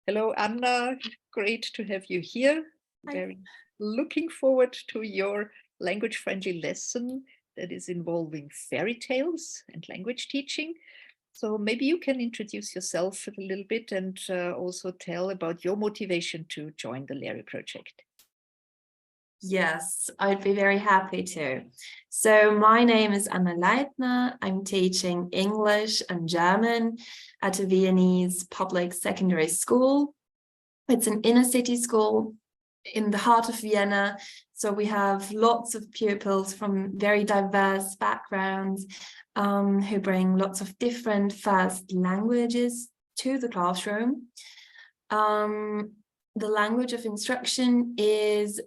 Hello, Anna. Great to have you here. Hi. Very looking forward to your language-friendly lesson that is involving fairy tales and language teaching. So maybe you can introduce yourself a little bit and also tell about your motivation to join the LERI project. Yes, I'd be very happy to. So my name is Anna Leitner. I'm teaching English and German at a Viennese public secondary school. It's an inner city school in the heart of Vienna. So we have lots of pupils from very diverse backgrounds who bring lots of different first languages to the classroom. The language of instruction is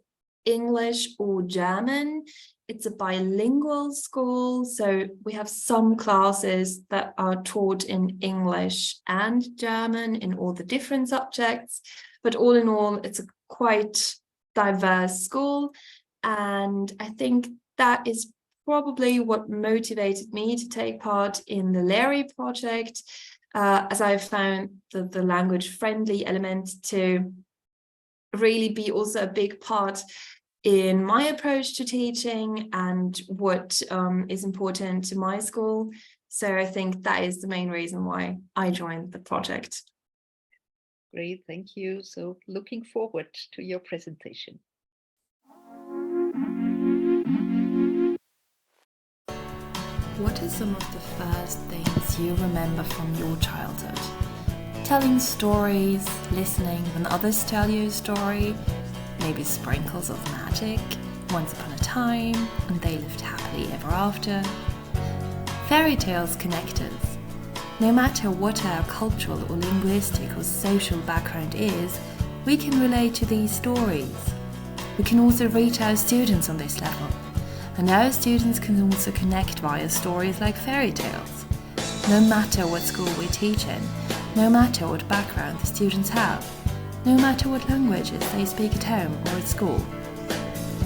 English or German. It's a bilingual school, so we have some classes that are taught in English and German in all the different subjects, but all in all, it's a quite diverse school, and I think that is probably what motivated me to take part in the LERI project, as I found the language-friendly element to really be also a big part in my approach to teaching and what is important to my school. So I think that is the main reason why I joined the project. Great, thank you. So looking forward to your presentation. What are some of the first things you remember from your childhood? Telling stories, listening when others tell you a story, maybe sprinkles of magic, once upon a time, and they lived happily ever after. Fairy tales connect us. No matter what our cultural or linguistic or social background is, we can relate to these stories. We can also reach our students on this level, and our students can also connect via stories like fairy tales. No matter what school we teach in, no matter what background the students have, no matter what languages they speak at home or at school.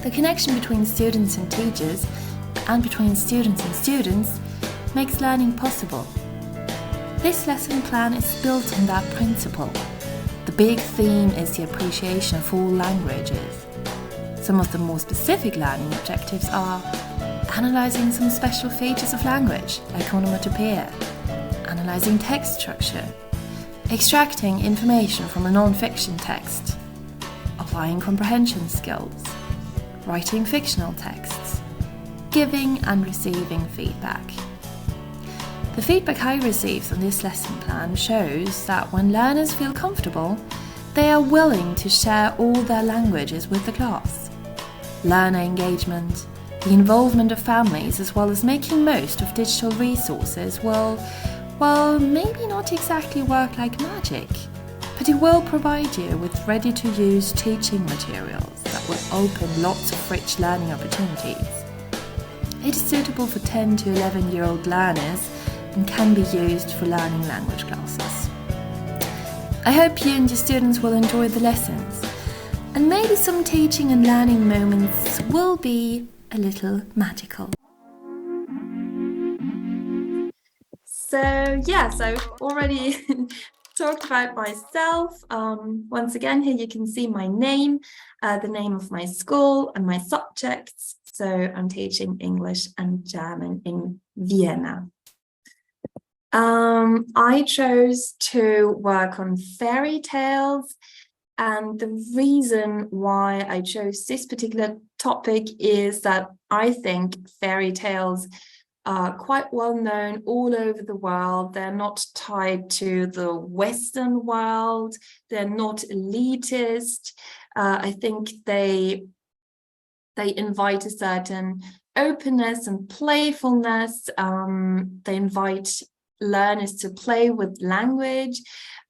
The connection between students and teachers, and between students and students, makes learning possible. This lesson plan is built on that principle. The big theme is the appreciation of all languages. Some of the more specific learning objectives are analysing some special features of language, like onomatopoeia, analysing text structure, extracting information from a non-fiction text, applying comprehension skills, writing fictional texts, giving and receiving feedback. The feedback I received on this lesson plan shows that when learners feel comfortable, they are willing to share all their languages with the class. Learner engagement, the involvement of families, as well as making most of digital resources will, well, maybe not exactly work like magic, but it will provide you with ready-to-use teaching materials that will open lots of rich learning opportunities. It is suitable for 10 to 11-year-old learners and can be used for learning language classes. I hope you and your students will enjoy the lessons, and maybe some teaching and learning moments will be a little magical. So yes, I've already talked about myself. Once again, here you can see my name, the name of my school and my subjects. So I'm teaching English and German in Vienna. I chose to work on fairy tales, and the reason why I chose this particular topic is that I think fairy tales are quite well known all over the world. They're not tied to the Western world. They're not elitist. I think they invite a certain openness and playfulness. They invite learners to play with language.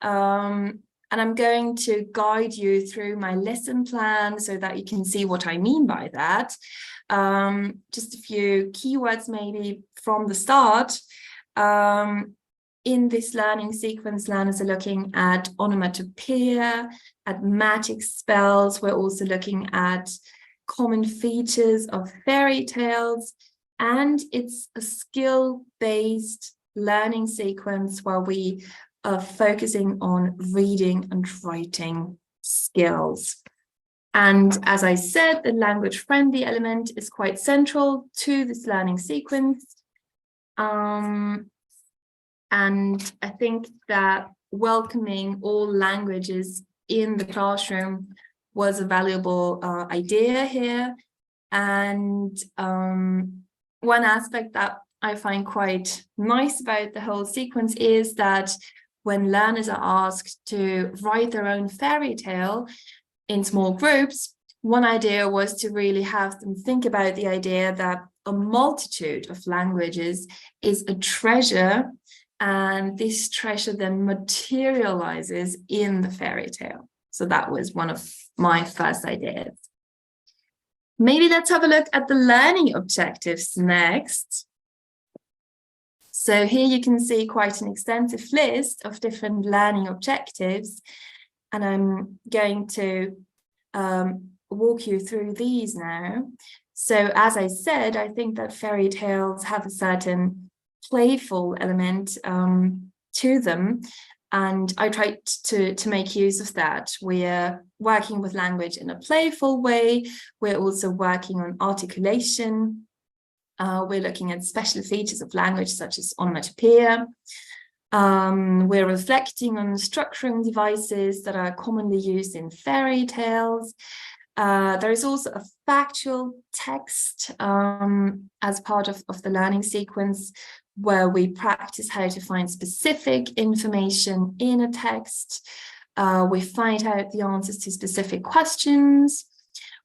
And I'm going to guide you through my lesson plan so that you can see what I mean by that. Just a few keywords maybe from the start. In this learning sequence, learners are looking at onomatopoeia, at magic spells. We're also looking at common features of fairy tales, and it's a skill-based learning sequence where we focusing on reading and writing skills. And as I said, the language-friendly element is quite central to this learning sequence. And I think that welcoming all languages in the classroom was a valuable idea here. And one aspect that I find quite nice about the whole sequence is that when learners are asked to write their own fairy tale in small groups, one idea was to really have them think about the idea that a multitude of languages is a treasure, and this treasure then materializes in the fairy tale. So that was one of my first ideas. Maybe let's have a look at the learning objectives next. So here you can see quite an extensive list of different learning objectives, and I'm going to walk you through these now. So as I said, I think that fairy tales have a certain playful element to them, and I tried to make use of that. We're working with language in a playful way. We're also working on articulation. We're looking at special features of language such as onomatopoeia. We're reflecting on structuring devices that are commonly used in fairy tales. There is also a factual text as part of the learning sequence, where we practice how to find specific information in a text. We find out the answers to specific questions.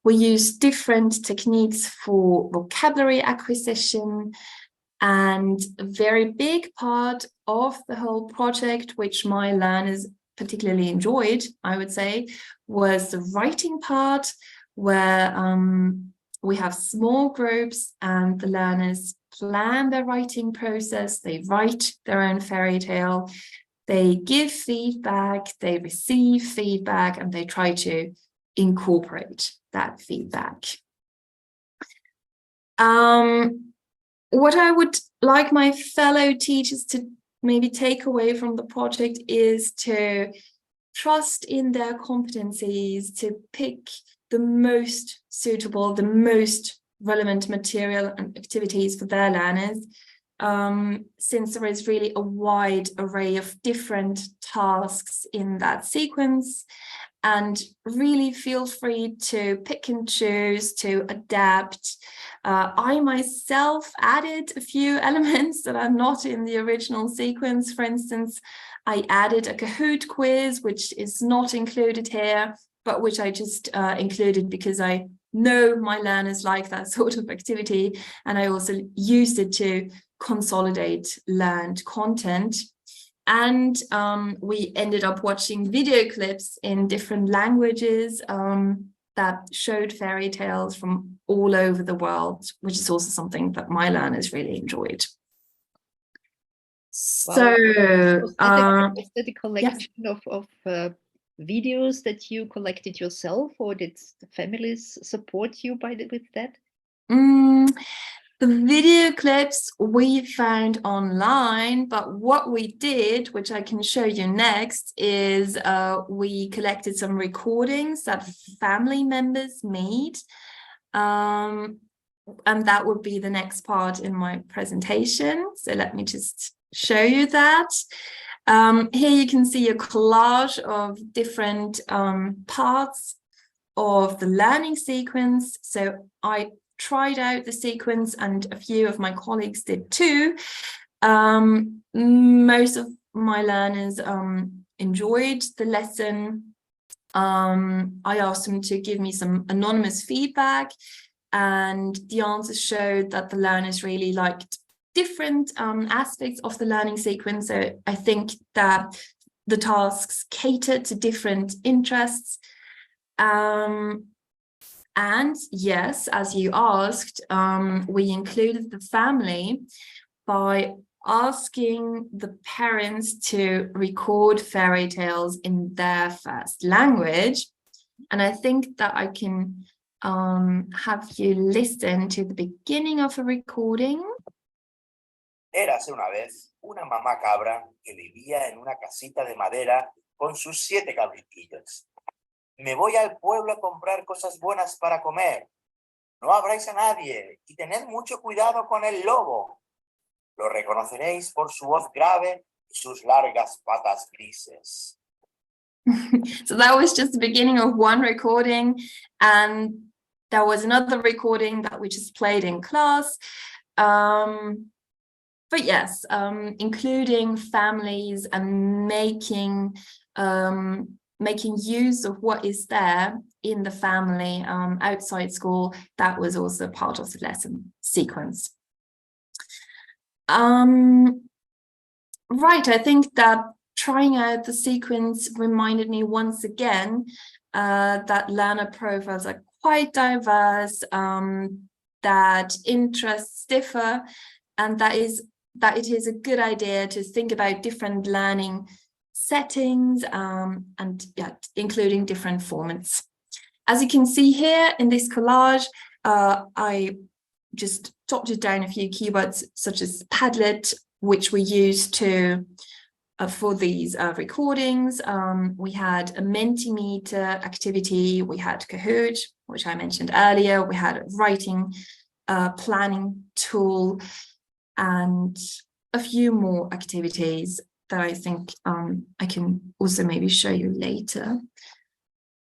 We use different techniques for vocabulary acquisition, and a very big part of the whole project, which my learners particularly enjoyed, I would say, was the writing part, where we have small groups and the learners plan their writing process. They write their own fairy tale, they give feedback, they receive feedback, and they try to incorporate that feedback. What I would like my fellow teachers to maybe take away from the project is to trust in their competencies, to pick the most suitable, the most relevant material and activities for their learners, since there is really a wide array of different tasks in that sequence. And really feel free to pick and choose, to adapt. I myself added a few elements that are not in the original sequence. For instance, I added a Kahoot quiz, which is not included here, but which I just included because I know my learners like that sort of activity. And I also used it to consolidate learned content. And we ended up watching video clips in different languages that showed fairy tales from all over the world, which is also something that my learners really enjoyed. So, was that a collection of videos that you collected yourself, or did the families support you with that? The video clips we found online, but what we did, which I can show you next, is we collected some recordings that family members made. And that would be the next part in my presentation. So let me just show you that. Here you can see a collage of different parts of the learning sequence. So I tried out the sequence, and a few of my colleagues did too. Most of my learners enjoyed the lesson. I asked them to give me some anonymous feedback, and the answers showed that the learners really liked different aspects of the learning sequence. So I think that the tasks catered to different interests. And yes, as you asked, we included the family by asking the parents to record fairy tales in their first language. And I think that I can have you listen to the beginning of a recording. Érase una vez una mamá cabra que vivía en una casita de madera con sus 7 cabritillos. Me voy al pueblo a comprar cosas buenas para comer. No abráis a nadie y tened mucho cuidado con el lobo. Lo reconoceréis por su voz grave y sus largas patas grises. So that was just the beginning of one recording, and there was another recording that we just played in class. But yes, including families and making use of what is there in the family outside school, that was also part of the lesson sequence. Right, I think that trying out the sequence reminded me once again that learner profiles are quite diverse, that interests differ, and that it is a good idea to think about different learning settings and including different formats. As you can see here in this collage, I just jotted down a few keywords such as Padlet, which we use to for these recordings. We had a Mentimeter activity, we had Kahoot, which I mentioned earlier, we had a writing planning tool, and a few more activities that I think I can also maybe show you later.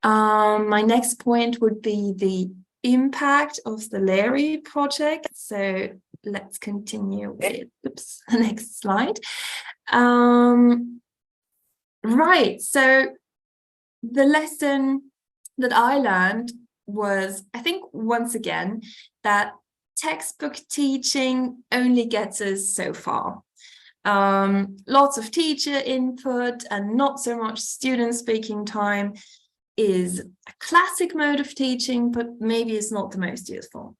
My next point would be the impact of the LERI project. So let's continue with the next slide. Right, so the lesson that I learned was, I think, once again, that textbook teaching only gets us so far. Lots of teacher input and not so much student speaking time is a classic mode of teaching, but maybe it's not the most useful.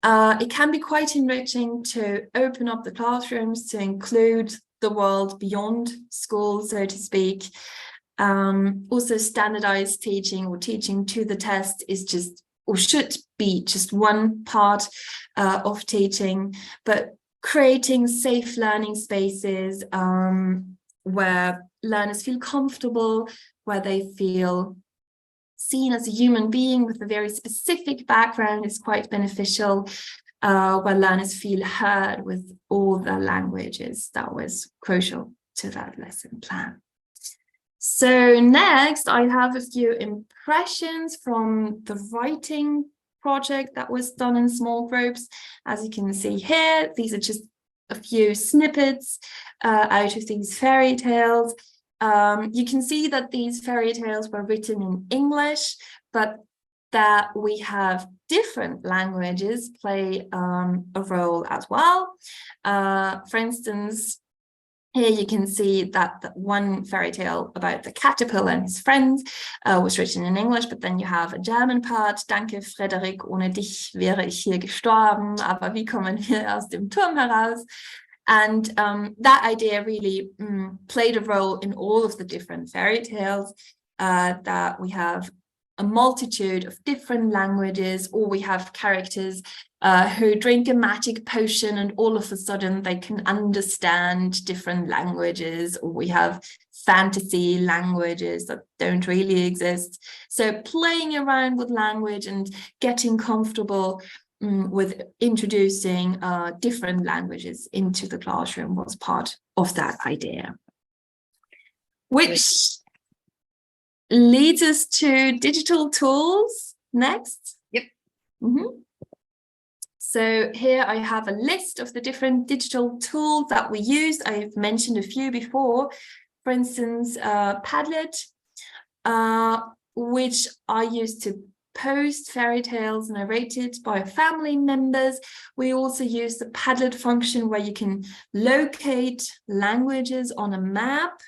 It can be quite enriching to open up the classrooms to include the world beyond school, so to speak. Also, standardized teaching or teaching to the test is just, or should be, just one part of teaching, but creating safe learning spaces where learners feel comfortable, where they feel seen as a human being with a very specific background is quite beneficial, where learners feel heard with all their languages. That was crucial to that lesson plan. So next, I have a few impressions from the writing project that was done in small groups. As you can see here, these are just a few snippets out of these fairy tales. You can see that these fairy tales were written in English, but that we have different languages play a role as well. For instance, here you can see that one fairy tale about the caterpillar and his friends was written in English, but then you have a German part. Danke, Frederik, ohne dich wäre ich hier gestorben, aber wie kommen wir aus dem Turm heraus? And that idea really played a role in all of the different fairy tales, that we have a multitude of different languages, or we have characters who drink a magic potion and all of a sudden they can understand different languages, or we have fantasy languages that don't really exist. So playing around with language and getting comfortable with introducing different languages into the classroom was part of that idea. Which leads us to digital tools next. Yep. So here I have a list of the different digital tools that we use. I've mentioned a few before. For instance, Padlet, which I use to post fairy tales narrated by family members. We also use the Padlet function where you can locate languages on a map.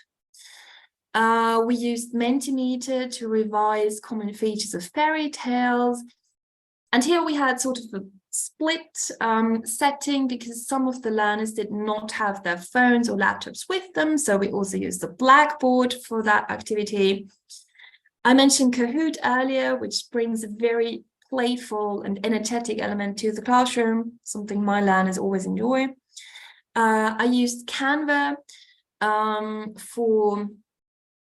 We used Mentimeter to revise common features of fairy tales. And here we had sort of a split setting because some of the learners did not have their phones or laptops with them. So we also used the Blackboard for that activity. I mentioned Kahoot earlier, which brings a very playful and energetic element to the classroom, something my learners always enjoy. I used Canva for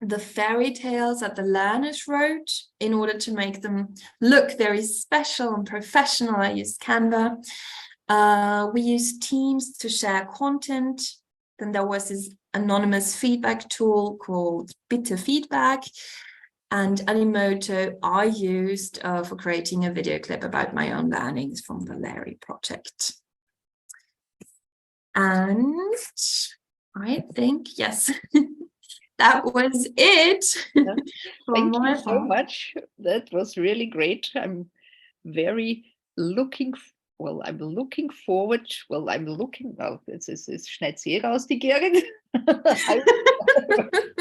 the fairy tales that the learners wrote in order to make them look very special and professional. I used Canva. We used Teams to share content. Then there was this anonymous feedback tool called Bitte Feedback. And Animoto I used for creating a video clip about my own learnings from the LERI project. And I think, yes, that was it. Thank you so much. That was really great. I'm looking forward. This is Schnetzel aus die Gegend.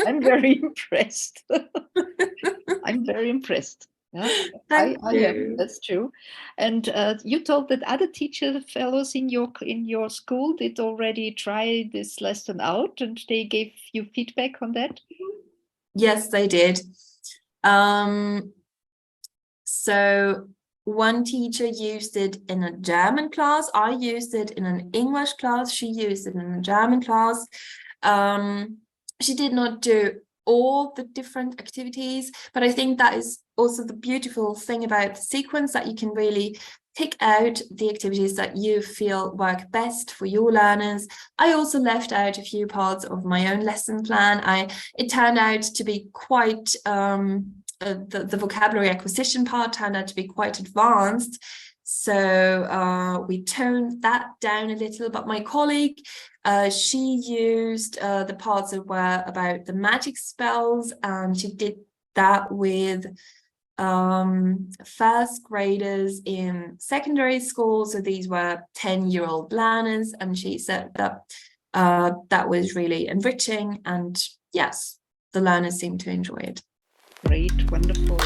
I'm very impressed. I'm very impressed. Yeah, I am. That's true. And you told that other teacher fellows in your school did already try this lesson out, and they gave you feedback on that. Yes, they did. So one teacher used it in a German class. I used it in an English class. She used it in a German class. She did not do all the different activities, but I think that is also the beautiful thing about the sequence, that you can really pick out the activities that you feel work best for your learners. I also left out a few parts of my own lesson plan. It turned out to be quite the vocabulary acquisition part turned out to be quite advanced. So we toned that down a little, but my colleague, she used the parts that were about the magic spells, and she did that with first graders in secondary school. So these were 10-year-old learners, and she said that that was really enriching, and yes, the learners seemed to enjoy it. Great, wonderful.